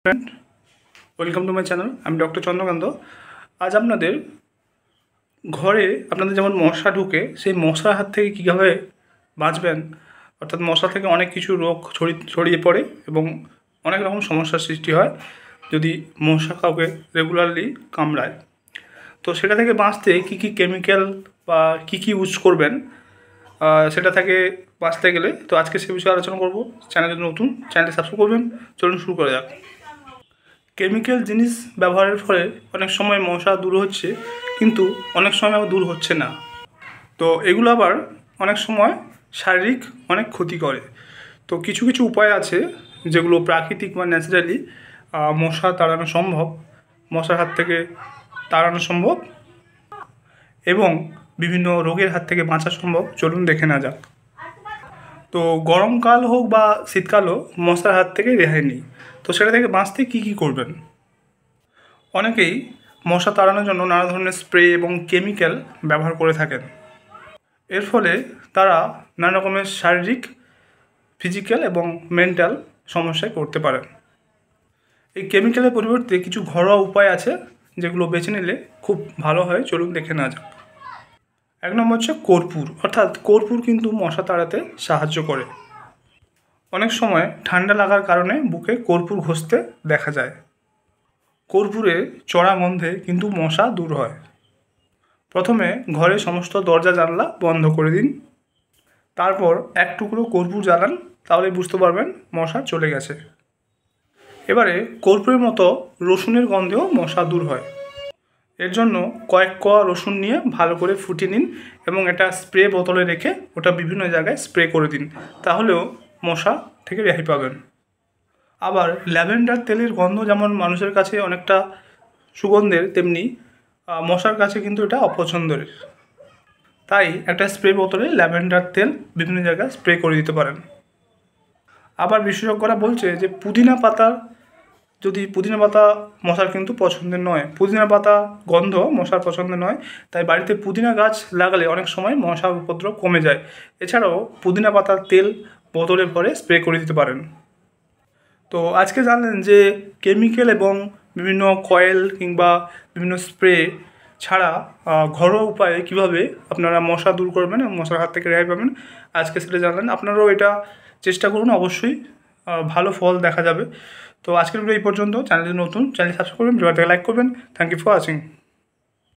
Friend, welcome to my channel. আমি doctor Chandrakant. আজ আপনাদের ঘরে আপনাদের যেমন মশা ঢুকে, সেই মশার হাত থেকে কীভাবে বাঁচবেন, অর্থাৎ মশা থেকে অনেক কিছু রোগ ছড়িয়ে পড়ে এবং অনেক রকম সমস্যার সৃষ্টি হয় যদি মশা কাউকে রেগুলারলি কামড়ায়। তো সেটা থেকে বাঁচতে কী কী কেমিক্যাল বা কী ইউজ করবেন, সেটা থেকে বাঁচতে গেলে তো আজকে সে বিষয়ে আলোচনা করব। চ্যানেল যদি নতুন, চ্যানেলটি সাবস্ক্রাইব করবেন। চলুন শুরু করা যাক। কেমিক্যাল জিনিস ব্যবহারের ফলে অনেক সময় মশা দূর হচ্ছে, কিন্তু অনেক সময় আবার দূর হচ্ছে না। তো এগুলো আবার অনেক সময় শারীরিক অনেক ক্ষতি করে। তো কিছু কিছু উপায় আছে যেগুলো প্রাকৃতিক বা ন্যাচারালি মশা তাড়ানো সম্ভব, মশার হাত থেকে তাড়ানো সম্ভব এবং বিভিন্ন রোগের হাত থেকে বাঁচা সম্ভব। চলুন দেখে না যাক। তো গরমকাল হোক বা শীতকালও মশার হাত থেকে রেহাই নেই। তো সেটা থেকে বাঁচতে কী করবেন? অনেকেই মশা তাড়ানোর জন্য নানা ধরনের স্প্রে এবং কেমিক্যাল ব্যবহার করে থাকেন। এর ফলে তারা নানা রকমের শারীরিক, ফিজিক্যাল এবং মেন্টাল সমস্যায় পড়তে পারেন। এই কেমিক্যালের পরিবর্তে কিছু ঘরোয়া উপায় আছে যেগুলো বেছে নিলে খুব ভালো হয়। চলুন দেখে নেওয়া যাক। 1 নম্বর হচ্ছে কর্পূর। অর্থাৎ কর্পূর কিন্তু মশা তাড়াতে সাহায্য করে। অনেক সময় ঠান্ডা লাগার কারণে বুকে কর্পূর ঘষতে দেখা যায়। কর্পূরের চড়া গন্ধে কিন্তু মশা দূর হয়। প্রথমে ঘরের সমস্ত দরজা জানলা বন্ধ করে দিন। তারপর 1 টুকরো কর্পূর জ্বালান, তাহলে বুঝতে পারবেন মশা চলে গেছে। এবারে কর্পূরের মতো রসুনের গন্ধেও মশা দূর হয়। এর জন্য কয়েক কোয়া রসুন নিয়ে ভালো করে ফুটিয়ে নিন এবং এটা স্প্রে বোতলে রেখে ওটা বিভিন্ন জায়গায় স্প্রে করে দিন, তাহলেও মশা থেকে রেহাই পাবেন। আবার ল্যাভেন্ডার তেলের গন্ধ যেমন মানুষের কাছে অনেকটা সুগন্ধের, তেমনি মশার কাছে কিন্তু এটা অপছন্দের। তাই একটা স্প্রে বোতলে ল্যাভেন্ডার তেল বিভিন্ন জায়গায় স্প্রে করে দিতে পারেন। আবার বিশেষজ্ঞরা বলছে যে পুদিনা পাতা মশার কিন্তু পছন্দের নয়। পুদিনা পাতা গন্ধ মশার পছন্দের নয়, তাই বাড়িতে পুদিনা গাছ লাগালে অনেক সময় মশার উপদ্রব কমে যায়। এছাড়াও পুদিনা পাতার তেল বোতলে ভরে স্প্রে করে দিতে পারেন। তো আজকে জানলেন যে কেমিক্যাল এবং বিভিন্ন কয়েল কিংবা বিভিন্ন স্প্রে ছাড়া ঘরোয়া উপায়ে কীভাবে আপনারা মশা দূর করবেন এবং মশার হাত থেকে রেহাই পাবেন। আজকে সেটা জানলেন। আপনারাও এটা চেষ্টা করুন, অবশ্যই ভালো ফল দেখা যাবে। তো আজকের ভিডিও এই পর্যন্ত। চ্যানেলটি নতুন, চ্যানেল সাবস্ক্রাইব করবেন, ভিডিওটাকে লাইক করবেন। Thank you for watching.